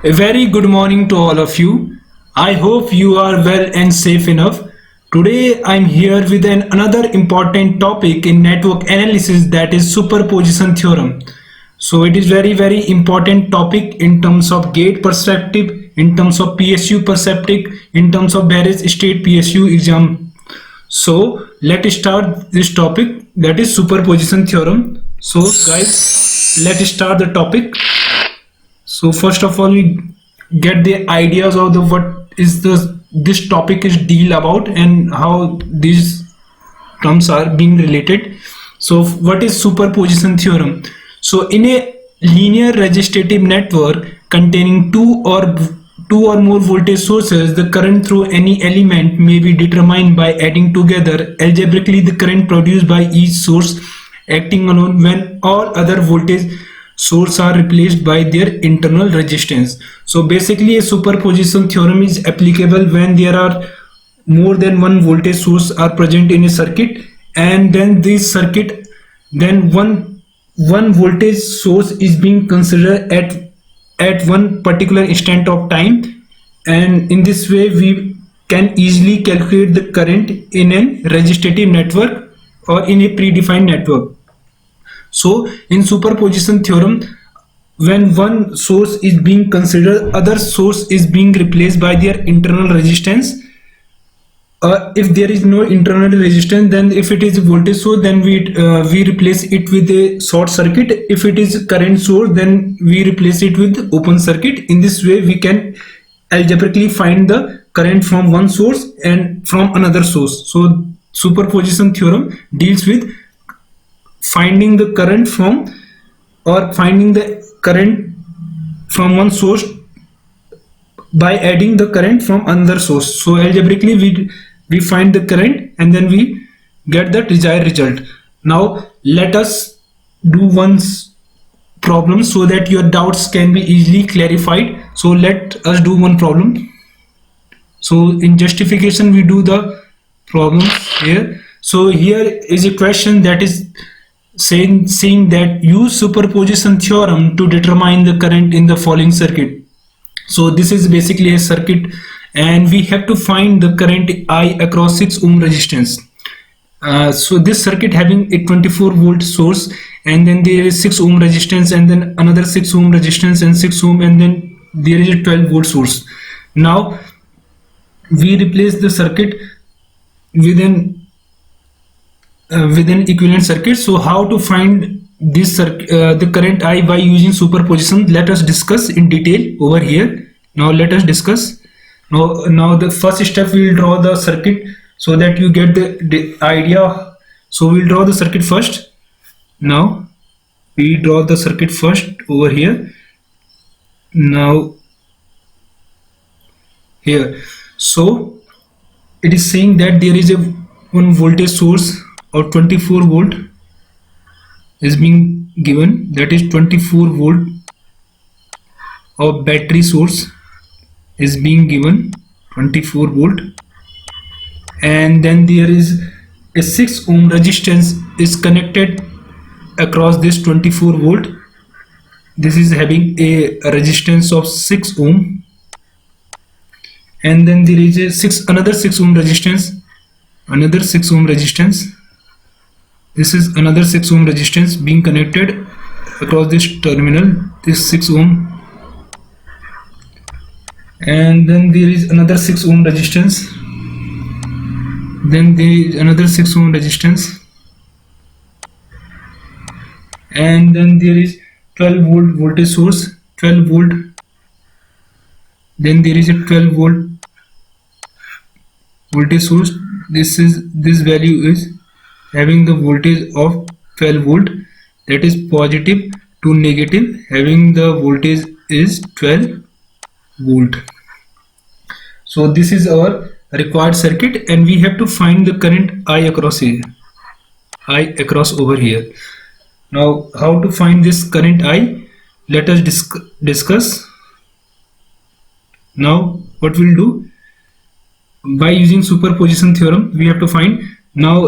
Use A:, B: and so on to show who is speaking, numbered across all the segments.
A: A very good morning to all of you. I hope you are well and safe enough. Today I'm here with another important topic in network analysis, that is superposition theorem. So it is very important topic in terms of gate perspective, in terms of PSU perspective, in terms of various state PSU exam. So let's start this topic, that is superposition theorem. So guys, let's start the topic. So first of all, we get the ideas of the what is this topic is deal about and how these terms are being related. So what is superposition theorem? So in a linear resistive network containing two or more voltage sources, the current through any element may be determined by adding together algebraically the current produced by each source acting alone when all other voltage sources are replaced by their internal resistance. So basically a superposition theorem is applicable when there are more than one voltage source are present in a circuit, and then this circuit, then one voltage source is being considered at one particular instant of time, and in this way we can easily calculate the current in a resistive network or in a predefined network. So in superposition theorem, when one source is being considered, other source is being replaced by their internal resistance. If there is no internal resistance, then if it is a voltage source, then we replace it with a short circuit. If it is current source, then we replace it with open circuit. In this way we can algebraically find the current from one source and from another source. So superposition theorem deals with finding the current from one source by adding the current from another source. So algebraically we find the current and then we get the desired result. Now let us do one problem so that your doubts can be easily clarified. So let us do one problem. So in justification we do the problem here. So here is a question that is saying that use superposition theorem to determine the current in the following circuit. So this is basically a circuit and we have to find the current I across 6 ohm resistance. So this circuit having a 24 volt source, and then there is 6 ohm resistance, and then another 6 ohm resistance and 6 ohm, and then there is a 12 volt source. Now we replace the circuit with an equivalent circuit. So how to find this the current I by using superposition, let us discuss in detail over here. Now let us discuss. Now the first step, we will draw the circuit so that you get the idea. So we'll draw the circuit first. Now we draw the circuit first over here. Now here, so it is saying that there is a one voltage source or 24 volt is being given, that is 24 volt of battery source is being given 24 volt, and then there is a 6 ohm resistance is connected across this 24 volt. This is having a resistance of 6 ohm, and then there is a another 6 ohm resistance, another 6 ohm resistance. This is another 6 ohm resistance being connected across this terminal, this 6 ohm, and then there is another 6 ohm resistance, then there is another 6 ohm resistance, and then there is 12 volt voltage source, 12 volt, then there is a 12 volt voltage source. This value is having the voltage of 12 volt, that is positive to negative, having the voltage is 12 volt. So this is our required circuit, and we have to find the current I across here, I across over here. Now how to find this current I, let us discuss. Now what we'll do, by using superposition theorem we have to find. Now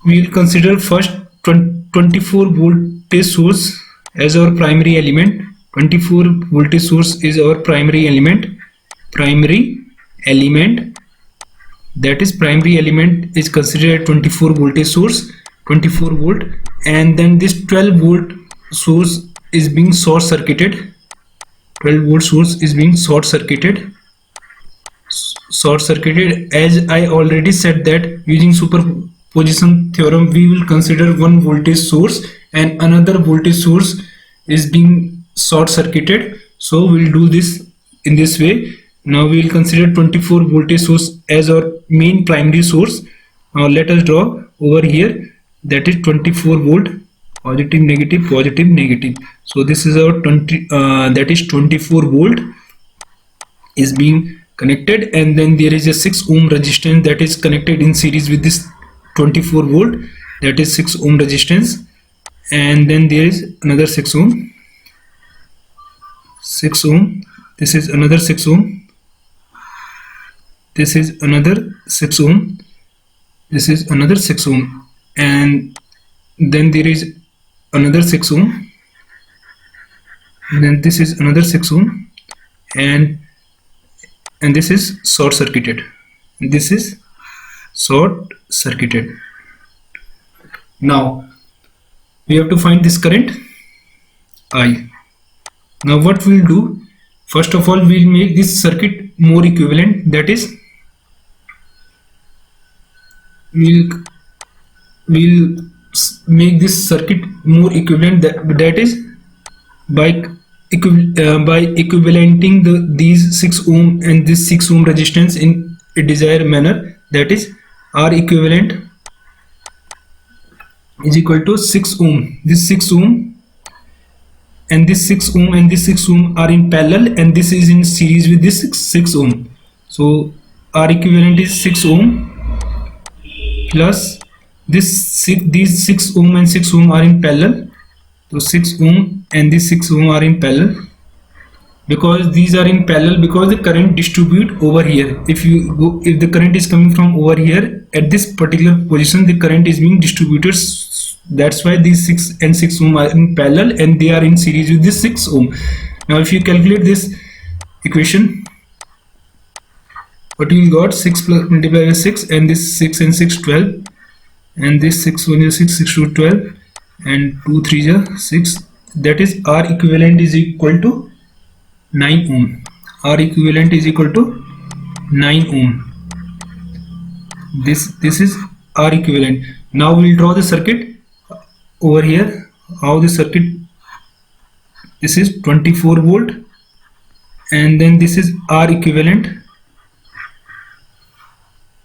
A: we'll consider first 24 voltage source as our primary element, 24 voltage source is our primary element. That is, primary element is considered a 24 voltage source, 24 volt, and then this 12 volt source is being short circuited. 12 volt source is being short circuited. As I already said that using superposition theorem we will consider one voltage source and another voltage source is being short circuited. So we'll do this in this way. Now we will consider 24 voltage source as our main primary source. Now let us draw over here, that is 24 volt, positive negative. So this is our 24 volt is being connected, and then there is a 6 ohm resistance that is connected in series with this 24 volt, that is 6 ohm resistance, and then there is another 6 ohm, this is another 6 ohm, this is another 6 ohm, this is another 6 ohm, and then there is another 6 ohm, and then this is another 6 ohm, and this is short circuited. Now we have to find this current I. Now what we'll do, first of all we'll make this circuit more equivalent, that is we'll make this circuit more equivalent, that is by equivalenting these 6 ohm and this 6 ohm resistance in a desired manner, that is R equivalent is equal to 6 ohm. This 6 ohm and this 6 ohm and this 6 ohm are in parallel, and this is in series with this 6 ohm. So R equivalent is 6 ohm plus these 6 ohm and 6 ohm are in parallel. So 6 ohm and this 6 ohm are in parallel. Because these are in parallel, because the current distribute over here. If the current is coming from over here, at this particular position the current is being distributed. That's why these 6 and 6 ohm are in parallel and they are in series with this 6 ohm. Now if you calculate this equation, what you got, 6 plus multiplied by 6, and this 6 and 6 12, and this 6 1 is 6 to 12, and 2 3 is 6, that is R equivalent is equal to 9 ohm. R equivalent is equal to 9 ohm. This is R equivalent. Now we'll draw the circuit over here. How the circuit, this is 24 volt, and then this is R equivalent.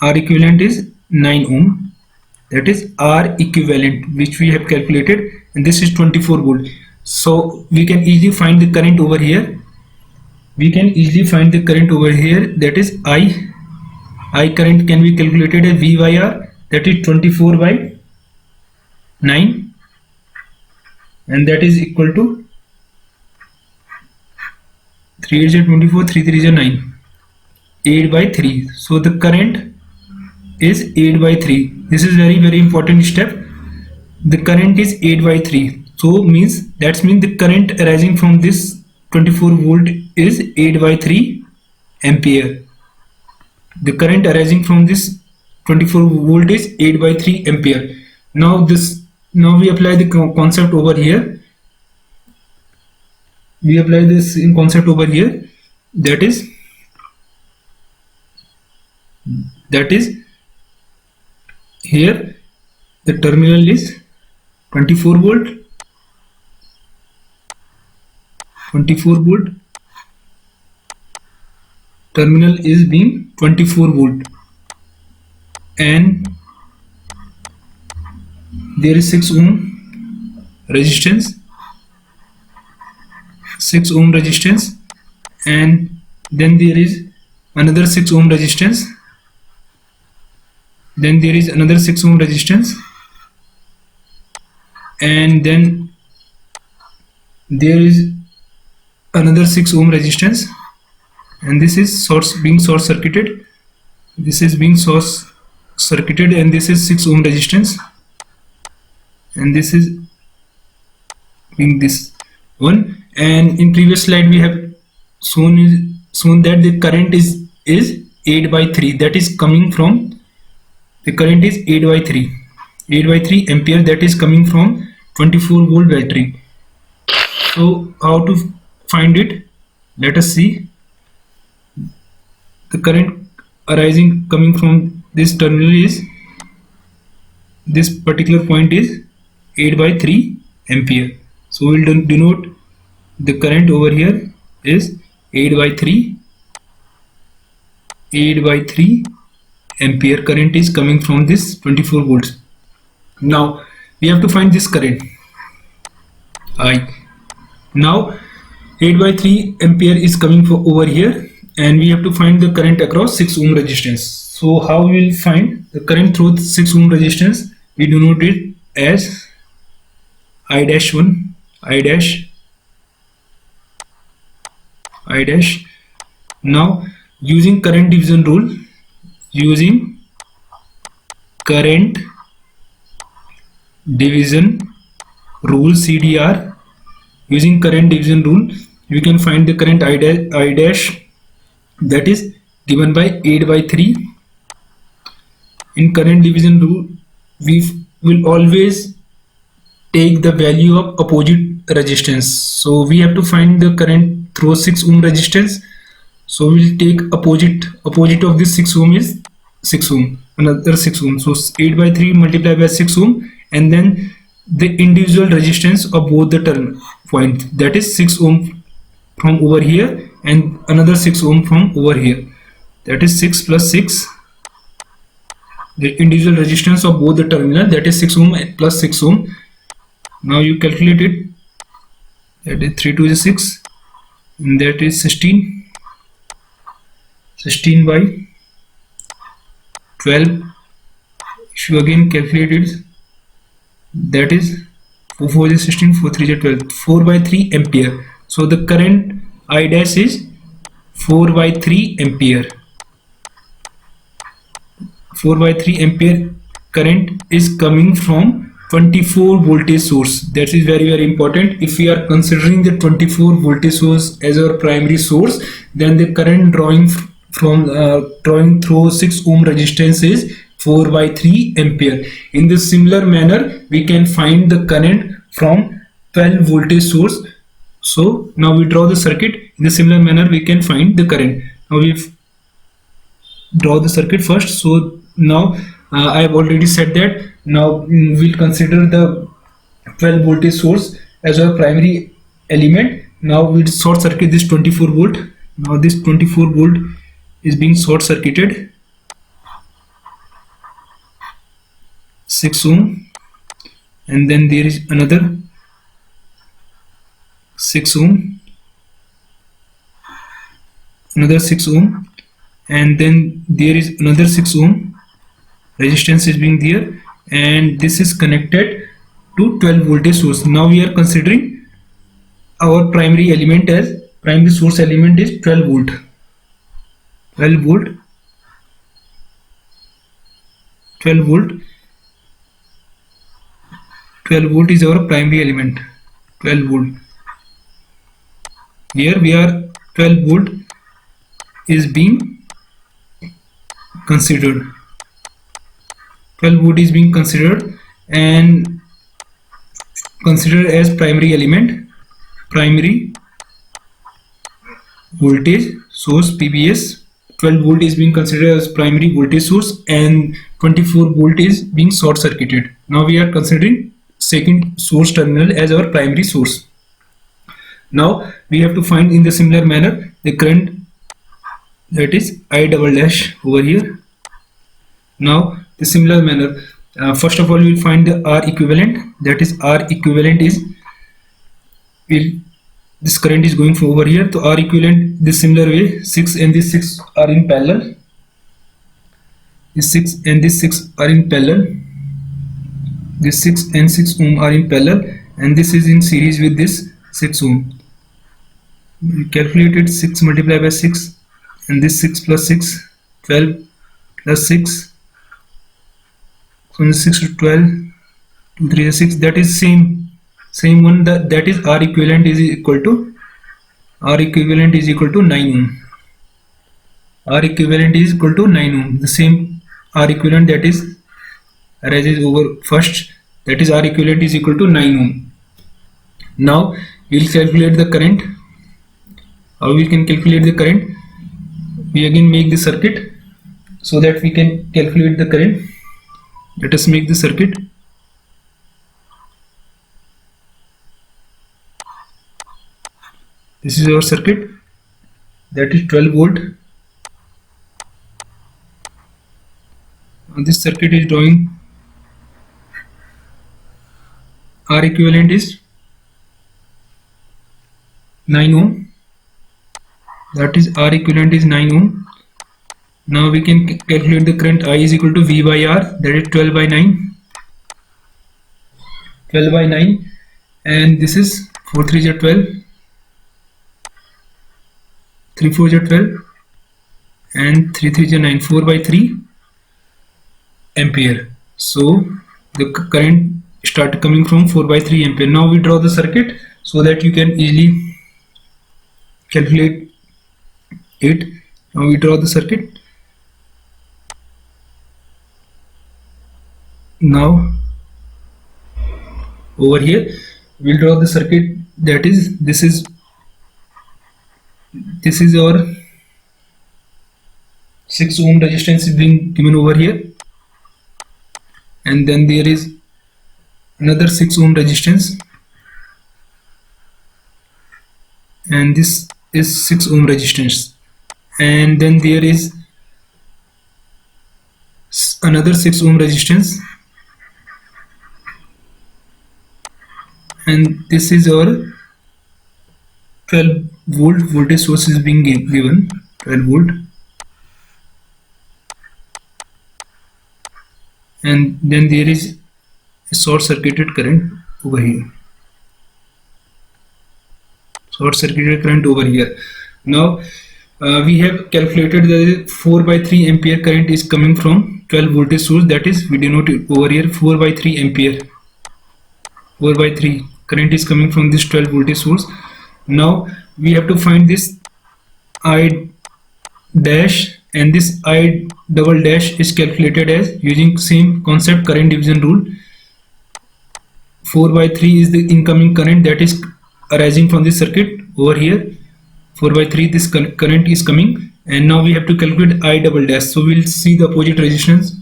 A: R equivalent is 9 ohm, that is R equivalent, which we have calculated, and this is 24 volt. So we can easily find the current over here. That is I current can be calculated as V by R, that is 24 by 9, and that is equal to 3 is 24, 3 3 is 9, 8 by 3. So the current is 8 by 3. This is very important step. The current is 8 by 3. So means the current arising from this 24 volt is 8 by 3 ampere. The current arising from this 24 volt is 8 by 3 ampere. Now we apply the concept over here. We apply this in concept over here. That is here the terminal is 24 volt. Terminal is being 24 volt, and there is 6 ohm resistance, and then there is another 6 ohm resistance, and then there is another 6 ohm resistance, and this is being short circuited. And this is 6 ohm resistance, and this is being this one, and in previous slide we have shown that the current is 8 by 3, that is coming from, the current is 8 by 3 ampere, that is coming from 24 volt battery. So how to find it? Let us see. The current arising coming from this terminal is, this particular point is 8 by 3 ampere. So we will denote the current over here is 8 by 3 ampere. Current is coming from this 24 volts. Now we have to find this current I. Now 8 by 3 ampere is coming from over here, and we have to find the current across 6 ohm resistance. So how we will find the current through 6 ohm resistance? We denote it as I-1, I-. Now using current division rule, CDR, using current division rule you can find the current I-, that is given by 8 by 3. In current division rule we will always take the value of opposite resistance. So we have to find the current through 6 ohm resistance. So we will take opposite of this 6 ohm is 6 ohm, another 6 ohm. So 8 by 3 multiplied by 6 ohm, and then the individual resistance of both the term points, that is 6 ohm from over here and another 6 ohm from over here, that is 6 plus 6. The individual resistance of both the terminal, that is 6 ohm plus 6 ohm. Now you calculate it, that is 3 to 6, and that is 16 by 12. If you again calculate it, that is 4 4 is 16, 4 3 is 12, 4 by 3 ampere. So the current I dash is 4 by 3 ampere. 4 by 3 ampere current is coming from 24 voltage source. That is very important. If we are considering the 24 voltage source as our primary source, then the current drawing through 6 ohm resistance is 4 by 3 ampere. In the similar manner we can find the current from 12 voltage source. So now we draw the circuit. In the similar manner we can find the current. Now we draw the circuit first. So now I have already said that. Now we'll consider the 12 voltage source as our primary element. Now we'll short circuit this 24 volt. Now this 24 volt is being short circuited, 6 ohm, and then there is another 6 ohm, another 6 ohm, and then there is another 6 ohm resistance is being there, and this is connected to 12 voltage source. Now we are considering our primary element as, primary source element is 12 volt. 12 volt is our primary element. 12 volt. Here we are, 12 volt is being considered. 12 volt is being considered and considered as primary element, primary voltage source, PVS. 12 volt is being considered as primary voltage source, and 24 volt is being short circuited. Now we are considering second source terminal as our primary source. Now we have to find in the similar manner the current, that is I double dash over here. Now the similar manner, first of all we will find the R equivalent, that is R equivalent is, this current is going from over here, so R equivalent this similar way, 6 and this 6 are in parallel, this 6 and this 6 are in parallel, this 6 and 6 ohm are in parallel, and this is in series with this 6 ohm. We calculated 6 multiplied by 6, and this 6 plus 6, 12 plus 6, from 6 to 12, 2 3 is 6, that is same same one, that is R equivalent is equal to 9 ohm. R equivalent is equal to 9 ohm. The same R equivalent that is arises over first, that is R equivalent is equal to 9 ohm. Now we'll calculate the current. How we can calculate the current? We again make the circuit so that we can calculate the current. Let us make the circuit. This is our circuit, that is 12 volt. This circuit is drawing. R equivalent is 9 ohm. That is R equivalent is 9 ohm. Now we can calculate the current. I is equal to V by R, that is 12 by 9. 12 by 9, and this is 4 3 is 12, 3 4 is 12, and 3 3 is 9, 4 by 3 ampere. So the current start coming from 4 by 3 ampere. Now we draw the circuit so that you can easily calculate it. Now we draw the circuit. Now over here we'll draw the circuit, that is this is our 6 ohm resistance is being given over here, and then there is another 6 ohm resistance, and this is 6 ohm resistance, and then there is another 6 ohm resistance, and this is our 12 volt voltage source is being given, 12 volt, and then there is a short circuited current over here, short circuited current over here. Now we have calculated that 4 by 3 ampere current is coming from 12 voltage source, that is we denote it over here 4 by 3 ampere. 4 by 3 current is coming from this 12 voltage source. Now we have to find this I dash, and this I double dash is calculated as using same concept, current division rule. 4 by 3 is the incoming current that is arising from this circuit over here. 4 by 3 this current is coming, and now we have to calculate I double dash. So we'll see the opposite resistance.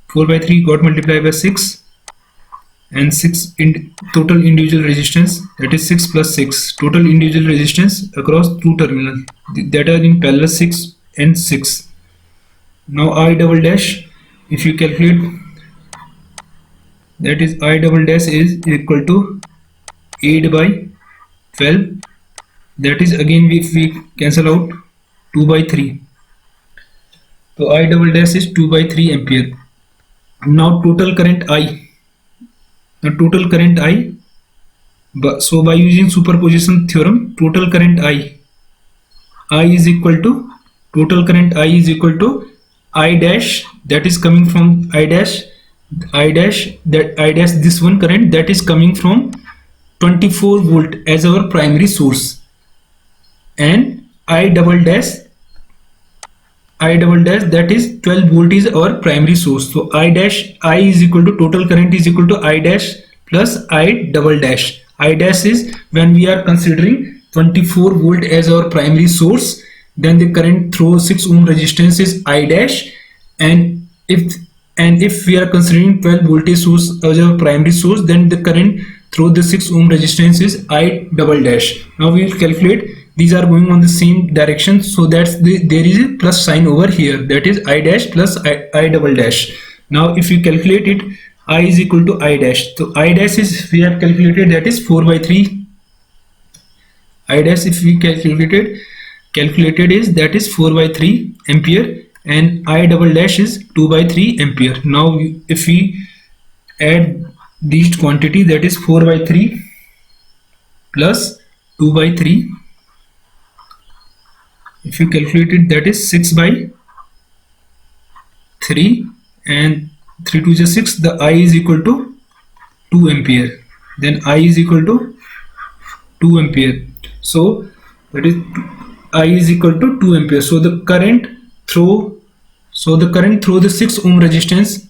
A: 4 by 3 got multiplied by 6, and 6 in total individual resistance, that is 6 plus 6 total individual resistance across two terminals that are in parallel, 6 and 6. Now I double dash, if you calculate, that is I double dash is equal to 8 by 12, that is again if we cancel out 2 by 3, so I double dash is 2 by 3 ampere. Now total current I, the total current I, so by using superposition theorem, total current I is equal to, total current I is equal to I dash, that is coming from I dash, this one current that is coming from 24 volt as our primary source, and I double dash that is 12 volt is our primary source. So I is equal to, total current is equal to I dash plus I double dash. I dash is when we are considering 24 volt as our primary source, then the current through 6 ohm resistance is I dash, and if we are considering 12 voltage source as our primary source, then the current through the 6 ohm resistance is I double dash. Now we will calculate, these are going on the same direction, so that's there is a plus sign over here, that is I dash plus I double dash. Now if you calculate it, I is equal to I dash, so I dash is, we have calculated, that is 4 by 3. I dash if we calculated is, that is 4 by 3 ampere, and I double dash is 2 by 3 ampere. Now if we add these quantity, that is 4 by 3 plus 2 by 3, if you calculate it, that is 6 by 3, and 3 2 is 6, the I is equal to 2 ampere. then I is equal to 2 ampere. So that is I is equal to 2 ampere. So the current through the 6 ohm resistance.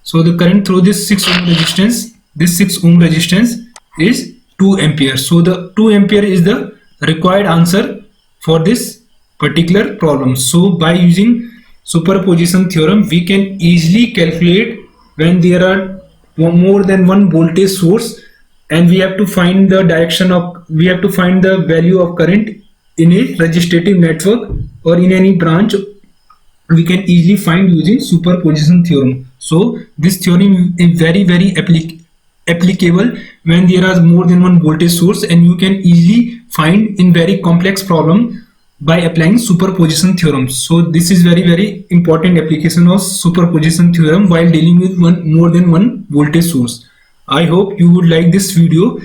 A: So the current through this 6 ohm resistance, is 2 ampere. So the 2 ampere is the required answer for this particular problem. So by using superposition theorem, we can easily calculate when there are more than one voltage source, and we have to find the value of current in a resistive network or in any branch. We can easily find using superposition theorem. So this theorem is very applicable when there are more than one voltage source, and you can easily find in very complex problem by applying superposition theorem. So this is very important application of superposition theorem while dealing with more than one voltage source. I hope you would like this video.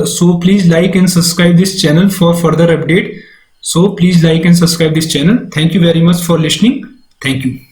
A: So please like and subscribe this channel for further update. So please like and subscribe this channel. Thank you very much for listening. Thank you.